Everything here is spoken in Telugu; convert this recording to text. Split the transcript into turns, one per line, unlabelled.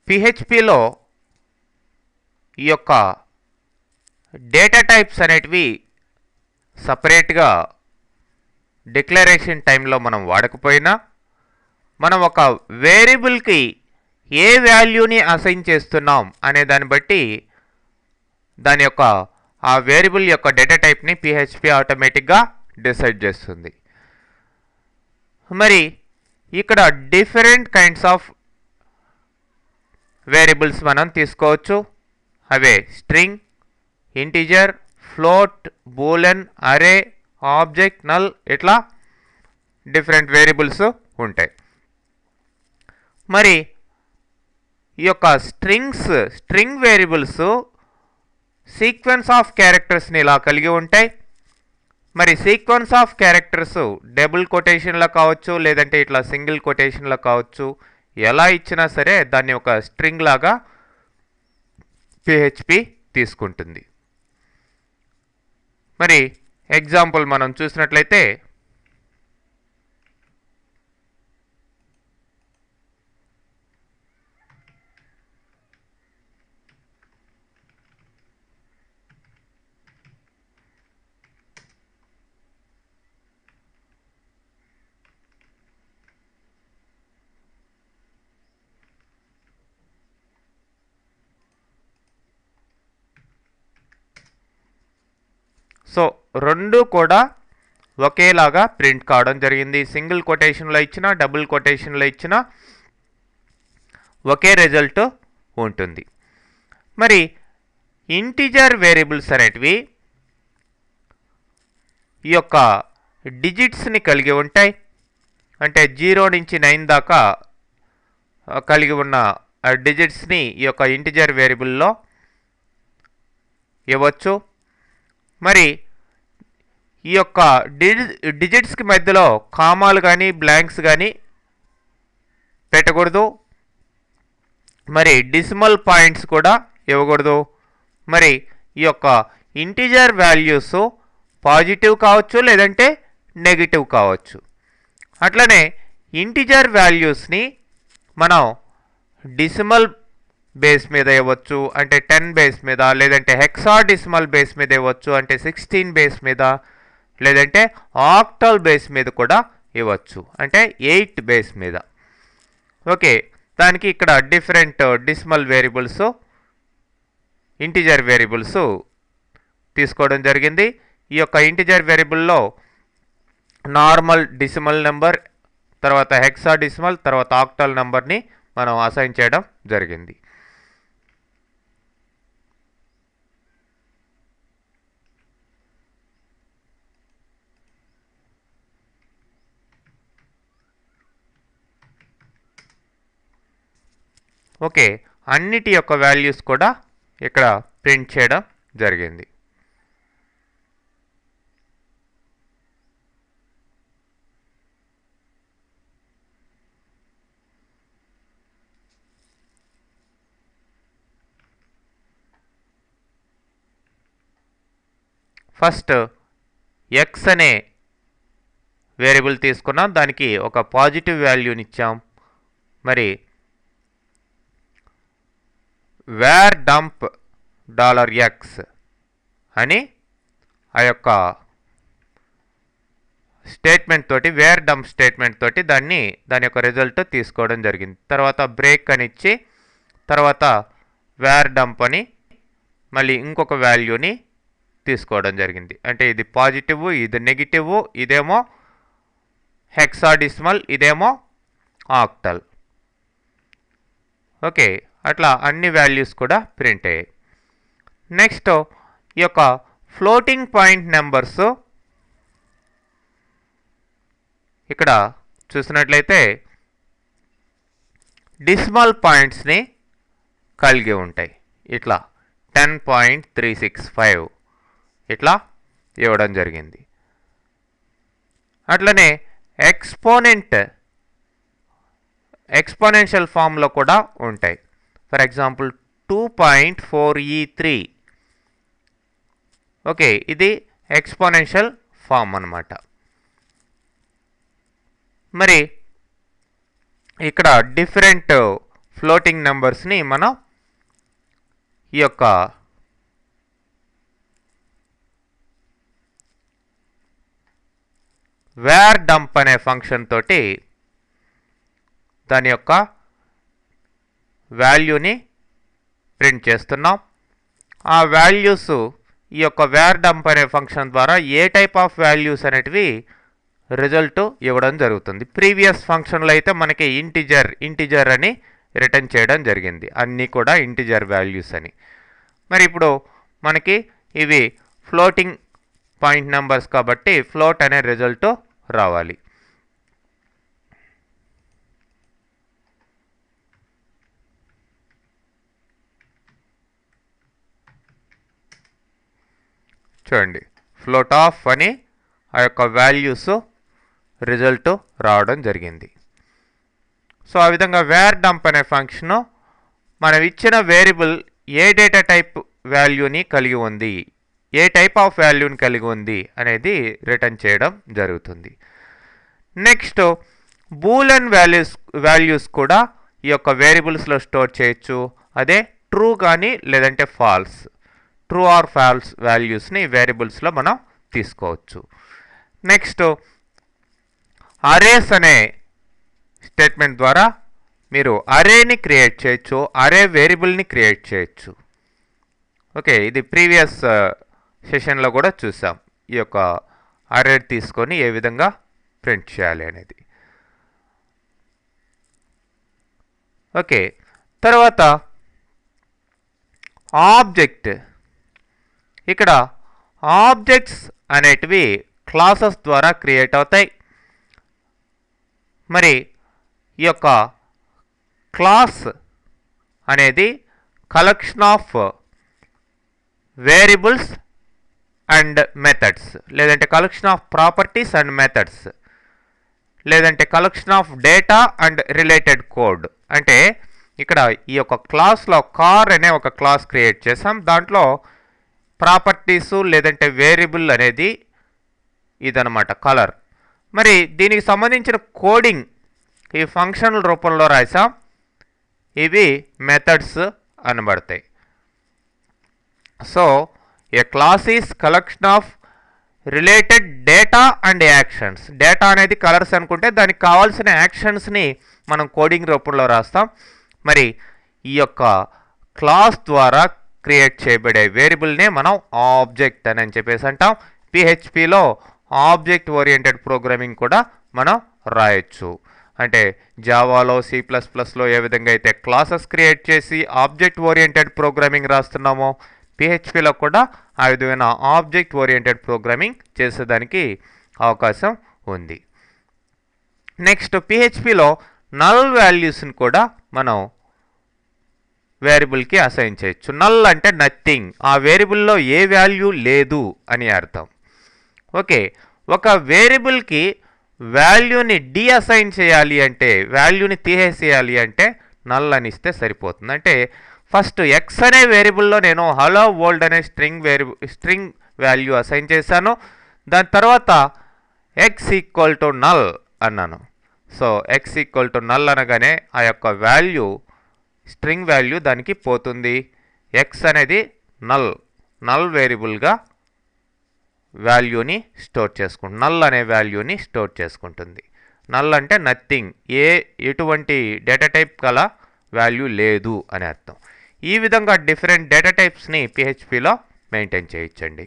పిహెచ్పిలో ఈ యొక్క డేటా టైప్స్ అనేటివి సపరేట్గా డిక్లరేషన్ టైంలో మనం వాడకపోయినా మనం ఒక వేరియబుల్కి ఏ వాల్యూని అసైన్ చేస్తున్నాం అనే దాన్ని బట్టి దాని యొక్క ఆ వేరియబుల్ యొక్క డేటా టైప్ని పిహెచ్పి ఆటోమేటిక్గా డిసైడ్ చేస్తుంది. మరి ఇక్కడ డిఫరెంట్ కైండ్స్ ఆఫ్ వేరియబుల్స్ మనం తీసుకోవచ్చు. అవే స్ట్రింగ్, ఇంటిజర్, ఫ్లోట్, బూలెన్, అరే, ఆబ్జెక్ట్, నల్, ఇట్లా డిఫరెంట్ వేరియబుల్స్ ఉంటాయి. మరి ఈ యొక్క స్ట్రింగ్ వేరియబుల్స్ సీక్వెన్స్ ఆఫ్ క్యారెక్టర్స్ని ఇలా కలిగి ఉంటాయి. మరి సీక్వెన్స్ ఆఫ్ క్యారెక్టర్స్ డబుల్ కొటేషన్లో కావచ్చు, లేదంటే ఇట్లా సింగిల్ కొటేషన్లో కావచ్చు, ఎలా ఇచ్చినా సరే దాన్ని ఒక స్ట్రింగ్ లాగా పిహెచ్పి తీసుకుంటుంది. మరి ఎగ్జాంపుల్ మనం చూసినట్లయితే సో రెండు కూడా ఒకేలాగా ప్రింట్ కావడం జరిగింది. సింగిల్ కొటేషన్లో ఇచ్చినా డబుల్ కొటేషన్లో ఇచ్చినా ఒకే రిజల్ట్ ఉంటుంది. మరి ఇంటిజర్ వేరియబుల్స్ అనేటివి ఈ యొక్క డిజిట్స్ని కలిగి ఉంటాయి. అంటే 0 నుంచి 9 దాకా కలిగి ఉన్న డిజిట్స్ని ఈ యొక్క ఇంటిజర్ వేరియబుల్లో ఇవ్వచ్చు. మరి ఈ యొక్క డిజిట్స్కి మధ్యలో కామాలు కానీ బ్లాంక్స్ కానీ పెట్టకూడదు. మరి డెసిమల్ పాయింట్స్ కూడా ఇవ్వకూడదు. మరి ఈ యొక్క ఇంటిజర్ వాల్యూస్ పాజిటివ్ కావచ్చు, లేదంటే నెగిటివ్ కావచ్చు. అట్లనే ఇంటిజర్ వాల్యూస్ని మనం డెసిమల్ బేస్ మీద ఇవ్వచ్చు, అంటే 10 బేస్ మీద, లేదంటే హెక్సాడెసిమల్ బేస్ మీద ఇవ్వచ్చు, అంటే 16 బేస్ మీద, లేదంటే ఆక్టల్ బేస్ మీద కూడా ఇవ్వచ్చు, అంటే 8 బేస్ మీద. ఓకే, దానికి ఇక్కడ different decimal variables, integer variables తీసుకోవడం జరిగింది. ఈ యొక్క ఇంటిజర్ వేరియబుల్లో నార్మల్ డెసిమల్ నెంబర్, తర్వాత హెక్సాడెసిమల్, తర్వాత ఆక్టల్ నెంబర్ని మనం అసైన్ చేయడం జరిగింది. ఓకే, అన్నిటి యొక్క వాల్యూస్ కూడా ఇక్కడ ప్రింట్ చేయడం జరిగింది. ఫస్ట్ ఎక్స్ అనే వేరియబుల్ తీసుకున్నాం, దానికి ఒక పాజిటివ్ వాల్యూని ఇచ్చాం. మరి వేర్ డంప్ $x అని ఆ యొక్క స్టేట్మెంట్ తోటి, వేర్ డంప్ స్టేట్మెంట్ తోటి దాని యొక్క రిజల్ట్ తీసుకోవడం జరిగింది. తర్వాత బ్రేక్ అని ఇచ్చి, తర్వాత వేర్ డంప్ అని మళ్ళీ ఇంకొక వాల్యూని తీసుకోవడం జరిగింది. అంటే ఇది పాజిటివ్, ఇది నెగిటివ్, ఇదేమో హెక్సాడెసిమల్, ఇదేమో ఆక్టల్. ఓకే, అట్లా అన్ని వాల్యూస్ కూడా ప్రింట్ అయ్యాయి. నెక్స్ట్ ఈ యొక్క ఫ్లోటింగ్ పాయింట్ నెంబర్స్ ఇక్కడ చూసినట్లయితే డెసిమల్ పాయింట్స్ని కలిగి ఉంటాయి. ఇట్లా 10.365 ఇట్లా ఇవ్వడం జరిగింది. అట్లనే ఎక్స్పోనెన్షియల్ ఫామ్లో కూడా ఉంటాయి. For example 2.4e3. ఓకే, ఇది ఎక్స్పోనెన్షియల్ ఫామ్ అన్నమాట. మరి ఇక్కడ డిఫరెంట్ ఫ్లోటింగ్ నెంబర్స్ని మనం ఈ యొక్క వేర్ డంప్ అనే ఫంక్షన్ తోటి దాని యొక్క వాల్యూని ప్రింట్ చేస్తున్నాం. ఆ వాల్యూస్ ఈ యొక్క వేర్ డంప్ అనే ఫంక్షన్ ద్వారా ఏ టైప్ ఆఫ్ వాల్యూస్ అనేటివి రిజల్ట్ ఇవ్వడం జరుగుతుంది. ప్రీవియస్ ఫంక్షన్లో అయితే మనకి ఇంటిజర్ అని రిటర్న్ చేయడం జరిగింది, అన్నీ కూడా ఇంటిజర్ వాల్యూస్ అని. మరి ఇప్పుడు మనకి ఇవి ఫ్లోటింగ్ పాయింట్ నెంబర్స్ కాబట్టి ఫ్లోట్ అనే రిజల్ట్ రావాలి. చూడండి, ఫ్లోట్ ఆఫ్ అని ఆ యొక్క వాల్యూస్ రిజల్ట్ రావడం జరిగింది. సో ఆ విధంగా వేర్ డంప్ అనే ఫంక్షను మనం ఇచ్చిన వేరియబుల్ ఏ డేటా టైప్ వాల్యూని కలిగి ఉంది, ఏ టైప్ ఆఫ్ వాల్యూని కలిగి ఉంది అనేది రిటర్న్ చేయడం జరుగుతుంది. నెక్స్ట్ బూలియన్ వాల్యూస్ కూడా ఈ యొక్క వేరియబుల్స్లో స్టోర్ చేయొచ్చు. అదే ట్రూ కానీ లేదంటే ఫాల్స్, ట్రూ ఆర్ ఫాల్స్ వాల్యూస్ని వేరియబుల్స్లో మనం తీసుకోవచ్చు. నెక్స్ట్ అరేస్ అనే స్టేట్మెంట్ ద్వారా మీరు అరేని క్రియేట్ చేయొచ్చు, అరే వేరియబుల్ని క్రియేట్ చేయొచ్చు. ఓకే, ఇది ప్రీవియస్ సెషన్లో కూడా చూసాం, ఈ యొక్క అరే తీసుకొని ఏ విధంగా ప్రింట్ చేయాలి అనేది. ఓకే, తర్వాత ఆబ్జెక్ట్. ఇక్కడ ఆబ్జెక్ట్స్ అనేటివి క్లాసెస్ ద్వారా క్రియేట్ అవుతాయి. మరి ఈ యొక్క క్లాస్ అనేది collection of variables and methods, లేదంటే collection of properties and methods, లేదంటే collection of data and related code. అంటే ఇక్కడ ఈ యొక్క క్లాస్లో కార్ అనే ఒక క్లాస్ క్రియేట్ చేసాం, దాంట్లో ప్రాపర్టీసు లేదంటే వేరియబుల్ అనేది ఇదనమాట కలర్. మరి దీనికి సంబంధించిన కోడింగ్ ఈ ఫంక్షన్ల రూపంలో రాసాం, ఇవి మెథడ్స్ అనబడతాయి. So a class is collection of related data and actions. Data అనేది కలర్స్ అనుకుంటే దానికి కావాల్సిన యాక్షన్స్ని మనం కోడింగ్ రూపంలో రాస్తాం. మరి ఈ యొక్క క్లాస్ ద్వారా క్రియేట్ చేయబడే వేరియబుల్నే మనం ఆబ్జెక్ట్ అని చెప్పేసి అంటాం. పిహెచ్పిలో ఆబ్జెక్ట్ ఓరియంటెడ్ ప్రోగ్రామింగ్ కూడా మనం రాయొచ్చు. అంటే జావాలో C++లో ఏ విధంగా అయితే క్లాసెస్ క్రియేట్ చేసి ఆబ్జెక్ట్ ఓరియంటెడ్ ప్రోగ్రామింగ్ రాస్తున్నామో పిహెచ్పిలో కూడా ఆ విధమైన ఆబ్జెక్ట్ ఓరియంటెడ్ ప్రోగ్రామింగ్ చేసేదానికి అవకాశం ఉంది. నెక్స్ట్ పిహెచ్పిలో నల్ వాల్యూస్ని కూడా మనం వేరియబుల్కి అసైన్ చేయొచ్చు. నల్ అంటే నథింగ్, ఆ వేరియబుల్లో ఏ వాల్యూ లేదు అని అర్థం. ఓకే, ఒక వేరియబుల్కి వాల్యూని డీఅసైన్ చేయాలి అంటే, వాల్యూని తీసేయాలి అంటే నల్ అని ఇస్తే సరిపోతుంది. అంటే ఫస్ట్ ఎక్స్ అనే వేరియబుల్లో నేను హలో వరల్డ్ అనే స్ట్రింగ్ వాల్యూ అసైన్ చేశాను. దాని తర్వాత ఎక్స్ ఈక్వల్ టు నల్ అన్నాను. So X equal to null అనగానే ఆ యొక్క వాల్యూ స్ట్రింగ్ వాల్యూ దానికి పోతుంది. ఎక్స్ అనేది నల్ వేరియబుల్గా వాల్యూని స్టోర్ చేసుకుంటుంది, నల్ అనే వాల్యూని స్టోర్ చేసుకుంటుంది. నల్ అంటే నథింగ్, ఎటువంటి డేటా టైప్ గల వాల్యూ లేదు అని అర్థం. ఈ విధంగా డిఫరెంట్ డేటా టైప్స్ని పిహెచ్పిలో మెయింటైన్ చేయొచ్చండి.